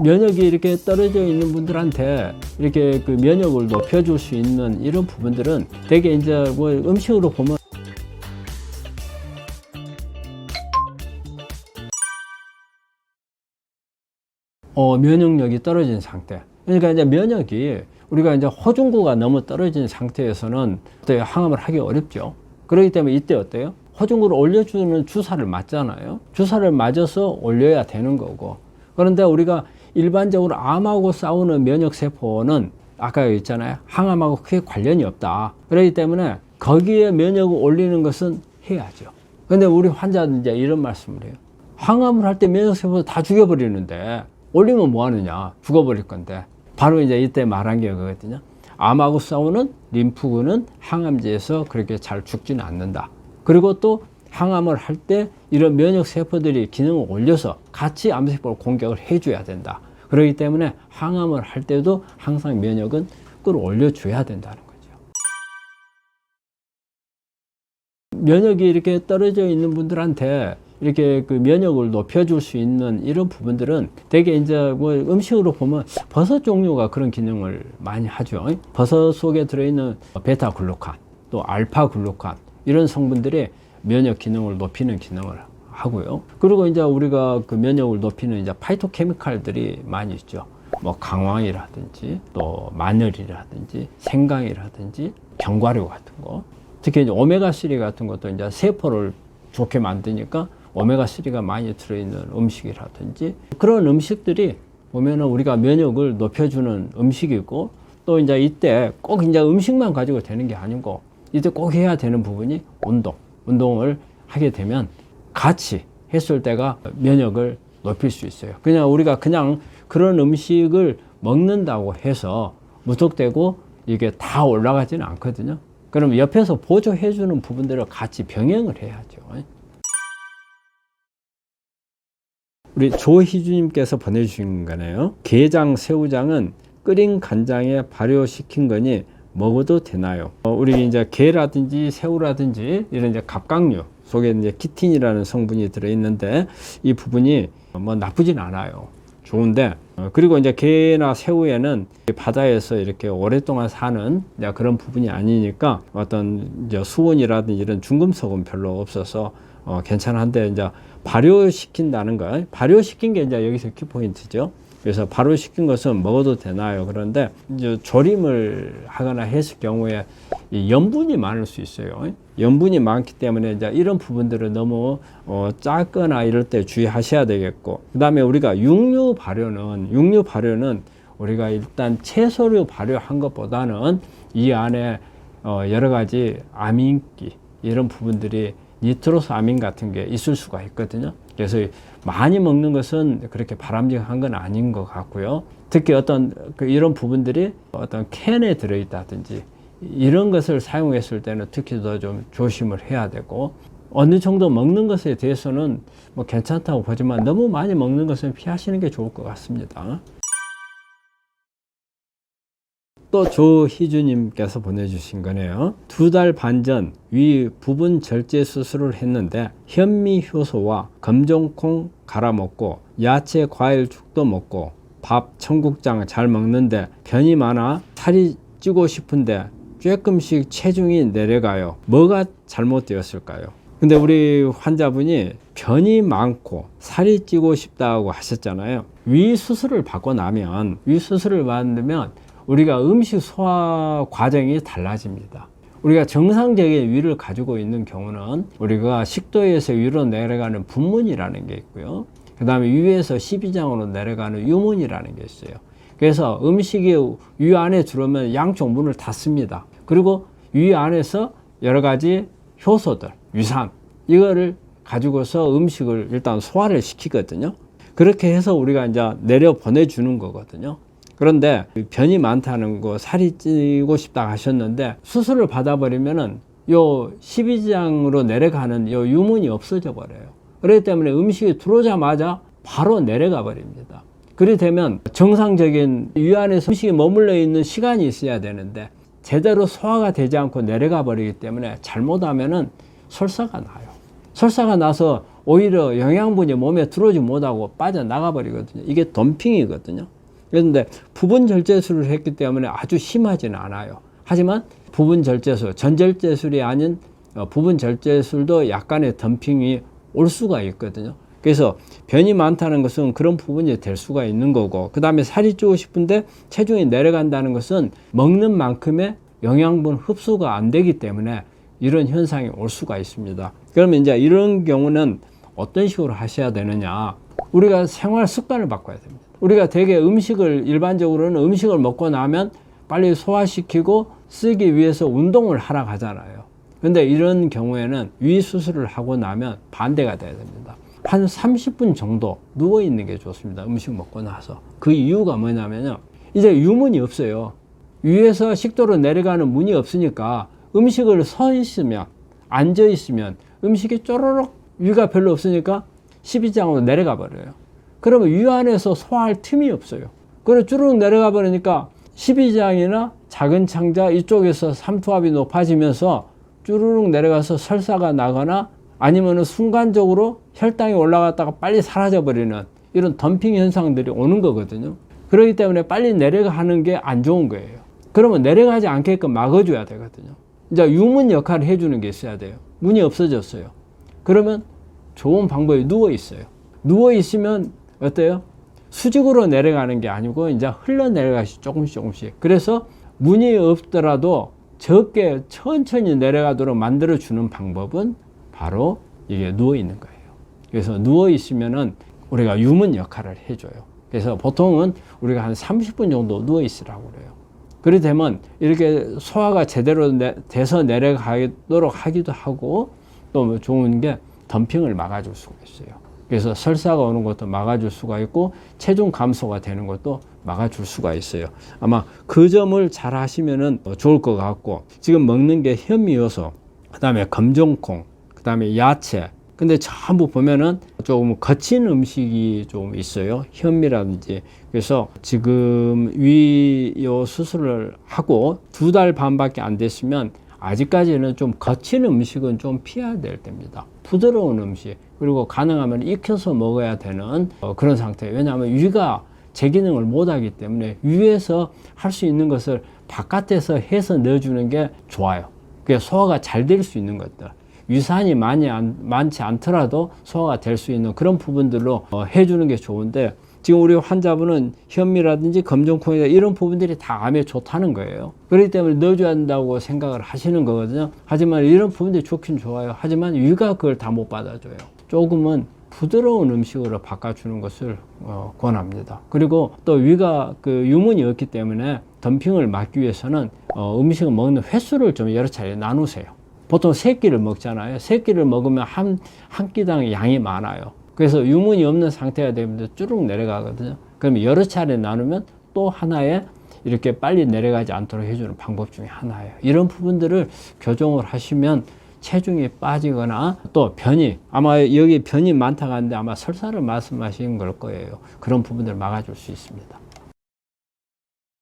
면역이 이렇게 떨어져 있는 분들한테 이렇게 그 면역을 높여줄 수 있는 이런 부분들은 되게 이제 뭐 음식으로 보면 면역력이 떨어진 상태. 그러니까 이제 면역이 우리가 이제 호중구가 너무 떨어진 상태에서는 항암을 하기 어렵죠. 그렇기 때문에 이때 어때요? 호중구를 올려주는 주사를 맞잖아요. 주사를 맞아서 올려야 되는 거고. 그런데 우리가 일반적으로 암하고 싸우는 면역세포는 아까 있잖아요. 항암하고 크게 관련이 없다. 그렇기 때문에 거기에 면역을 올리는 것은 해야죠. 근데 우리 환자는 이제 이런 말씀을 해요. 항암을 할 때 면역세포를 다 죽여버리는데 올리면 뭐 하느냐? 죽어버릴 건데. 바로 이제 이때 말한 게 그거거든요. 암하고 싸우는 림프군은 항암제에서 그렇게 잘 죽지는 않는다. 그리고 또 항암을 할 때 이런 면역세포들이 기능을 올려서 같이 암세포를 공격을 해줘야 된다. 그렇기 때문에 항암을 할 때도 항상 면역은 끌어올려줘야 된다는 거죠. 면역이 이렇게 떨어져 있는 분들한테 이렇게 그 면역을 높여줄 수 있는 이런 부분들은 되게 이제 뭐 음식으로 보면 버섯 종류가 그런 기능을 많이 하죠. 버섯 속에 들어있는 베타글루칸, 또 알파글루칸 이런 성분들이 면역 기능을 높이는 기능을 하고요. 그리고 이제 우리가 그 면역을 높이는 이제 파이토케미칼들이 많이 있죠. 뭐 강황이라든지 또 마늘이라든지 생강이라든지 견과류 같은 거. 특히 이제 오메가3 같은 것도 이제 세포를 좋게 만드니까 오메가3가 많이 들어있는 음식이라든지 그런 음식들이 보면은 우리가 면역을 높여주는 음식이고 또 이제 이때 꼭 이제 음식만 가지고 되는 게 아니고 이때 꼭 해야 되는 부분이 운동을 하게 되면 같이 했을 때가 면역을 높일 수 있어요. 그냥 우리가 그냥 그런 음식을 먹는다고 해서 무턱대고 이게 다 올라가지는 않거든요. 그럼 옆에서 보조해주는 부분들을 같이 병행을 해야죠. 우리 조희주님께서 보내주신 거네요. 게장, 새우장은 끓인 간장에 발효시킨 거니 먹어도 되나요? 우리 이제 게라든지 새우라든지 이런 이제 갑각류 속에 이제 키틴이라는 성분이 들어있는데 이 부분이 뭐 나쁘진 않아요. 좋은데 그리고 이제 게나 새우에는 바다에서 이렇게 오랫동안 사는 그런 부분이 아니니까 어떤 이제 수온이라든지 이런 중금속은 별로 없어서 괜찮은데 이제 발효시킨다는 거, 발효시킨 게 이제 여기서 키포인트죠. 그래서 발효시킨 것은 먹어도 되나요? 그런데 이제 조림을 하거나 했을 경우에 이 염분이 많을 수 있어요. 염분이 많기 때문에 이제 이런 부분들을 너무 작거나 이럴 때 주의하셔야 되겠고, 그 다음에 우리가 육류 발효는 우리가 일단 채소류 발효한 것보다는 이 안에 여러 가지 아민기 이런 부분들이 니트로스 아민 같은 게 있을 수가 있거든요. 그래서 많이 먹는 것은 그렇게 바람직한 건 아닌 것 같고요. 특히 어떤 이런 부분들이 어떤 캔에 들어있다든지 이런 것을 사용했을 때는 특히 더 좀 조심을 해야 되고, 어느 정도 먹는 것에 대해서는 뭐 괜찮다고 보지만 너무 많이 먹는 것은 피하시는 게 좋을 것 같습니다. 또 조희주님께서 보내주신 거네요. 2달 반 전 위 부분 절제 수술을 했는데 현미효소와 검정콩 갈아 먹고 야채 과일죽도 먹고 밥 청국장 잘 먹는데 변이 많아 살이 찌고 싶은데 조금씩 체중이 내려가요. 뭐가 잘못되었을까요? 근데 우리 환자분이 변이 많고 살이 찌고 싶다고 하셨잖아요. 위 수술을 받고 나면 우리가 음식 소화 과정이 달라집니다. 우리가 정상적인 위를 가지고 있는 경우는 우리가 식도에서 위로 내려가는 분문이라는 게 있고요. 그 다음에 위에서 십이장으로 내려가는 유문이라는 게 있어요. 그래서 음식이 위 안에 들어오면 양쪽 문을 닫습니다. 그리고 위 안에서 여러 가지 효소들, 위산, 이거를 가지고서 음식을 일단 소화를 시키거든요. 그렇게 해서 우리가 이제 내려 보내주는 거거든요. 그런데 변이 많다는 거, 살이 찌고 싶다 하셨는데 수술을 받아버리면은 요 12장으로 내려가는 요 유문이 없어져 버려요. 그렇기 때문에 음식이 들어오자마자 바로 내려가 버립니다. 그렇게 되면 정상적인 위 안에서 음식이 머물러 있는 시간이 있어야 되는데 제대로 소화가 되지 않고 내려가 버리기 때문에 잘못하면은 설사가 나요. 설사가 나서 오히려 영양분이 몸에 들어오지 못하고 빠져나가 버리거든요. 이게 덤핑이거든요. 그런데 부분 절제술을 했기 때문에 아주 심하지는 않아요. 하지만 부분 절제술, 전절제술이 아닌 부분 절제술도 약간의 덤핑이 올 수가 있거든요. 그래서 변이 많다는 것은 그런 부분이 될 수가 있는 거고, 그 다음에 살이 찌고 싶은데 체중이 내려간다는 것은 먹는 만큼의 영양분 흡수가 안 되기 때문에 이런 현상이 올 수가 있습니다. 그러면 이제 이런 경우는 어떤 식으로 하셔야 되느냐? 우리가 생활 습관을 바꿔야 됩니다. 우리가 되게 음식을, 일반적으로는 음식을 먹고 나면 빨리 소화시키고 쓰기 위해서 운동을 하러 가잖아요. 근데 이런 경우에는 위 수술을 하고 나면 반대가 돼야 됩니다. 한 30분 정도 누워 있는 게 좋습니다. 음식 먹고 나서. 그 이유가 뭐냐면요, 이제 유문이 없어요. 위에서 식도로 내려가는 문이 없으니까 음식을 서 있으면, 앉아 있으면 음식이 쪼르륵, 위가 별로 없으니까 십이장으로 내려가 버려요. 그러면 위 안에서 소화할 틈이 없어요. 그래 쭈르륵 내려가 버리니까 십이장이나 작은 창자 이쪽에서 삼투압이 높아지면서 쭈르륵 내려가서 설사가 나거나 아니면 순간적으로 혈당이 올라갔다가 빨리 사라져 버리는 이런 덤핑 현상들이 오는 거거든요. 그렇기 때문에 빨리 내려가는 게 안 좋은 거예요. 그러면 내려가지 않게끔 막아줘야 되거든요. 이제 유문 역할을 해주는 게 있어야 돼요. 문이 없어졌어요. 그러면 좋은 방법이 누워 있어요. 누워 있으면 어때요? 수직으로 내려가는 게 아니고 이제 흘러 내려가시 조금씩. 그래서 문이 없더라도 적게 천천히 내려가도록 만들어 주는 방법은 바로 이게 누워 있는 거예요. 그래서 누워 있으면은 우리가 유문 역할을 해줘요. 그래서 보통은 우리가 한 30분 정도 누워 있으라고 그래요. 그렇게 되면 이렇게 소화가 제대로 돼서 내려가도록 하기도 하고, 또 좋은 게 덤핑을 막아줄 수가 있어요. 그래서 설사가 오는 것도 막아줄 수가 있고 체중 감소가 되는 것도 막아줄 수가 있어요. 아마 그 점을 잘 하시면은 좋을 것 같고, 지금 먹는 게 현미요소, 그 다음에 검정콩, 그 다음에 야채, 근데 전부 보면은 조금 거친 음식이 좀 있어요. 현미라든지. 그래서 지금 위요 수술을 하고 2달 반밖에 안 됐으면 아직까지는 좀 거친 음식은 좀 피해야 될 때입니다. 부드러운 음식, 그리고 가능하면 익혀서 먹어야 되는 그런 상태예요. 왜냐하면 위가 제 기능을 못하기 때문에 위에서 할 수 있는 것을 바깥에서 해서 넣어주는 게 좋아요. 그게 소화가 잘 될 수 있는 것들. 위산이 많지 않더라도 소화가 될 수 있는 그런 부분들로 해주는 게 좋은데, 지금 우리 환자분은 현미라든지 검정콩이나 이런 부분들이 다 암에 좋다는 거예요. 그렇기 때문에 넣어줘야 한다고 생각을 하시는 거거든요. 하지만 이런 부분들이 좋긴 좋아요. 하지만 위가 그걸 다 못 받아줘요. 조금은 부드러운 음식으로 바꿔주는 것을 권합니다. 그리고 또 위가 그 유문이 없기 때문에 덤핑을 막기 위해서는 음식을 먹는 횟수를 좀 여러 차례 나누세요. 보통 3끼를 먹잖아요. 3끼를 먹으면 한 끼당 양이 많아요. 그래서 유문이 없는 상태가 되면 쭈룩 내려가거든요. 그러면 여러 차례 나누면 또 하나의 이렇게 빨리 내려가지 않도록 해주는 방법 중에 하나예요. 이런 부분들을 교정을 하시면 체중이 빠지거나 또 변이, 아마 여기 변이 많다고 하는데 아마 설사를 말씀하신 걸 거예요. 그런 부분들을 막아줄 수 있습니다.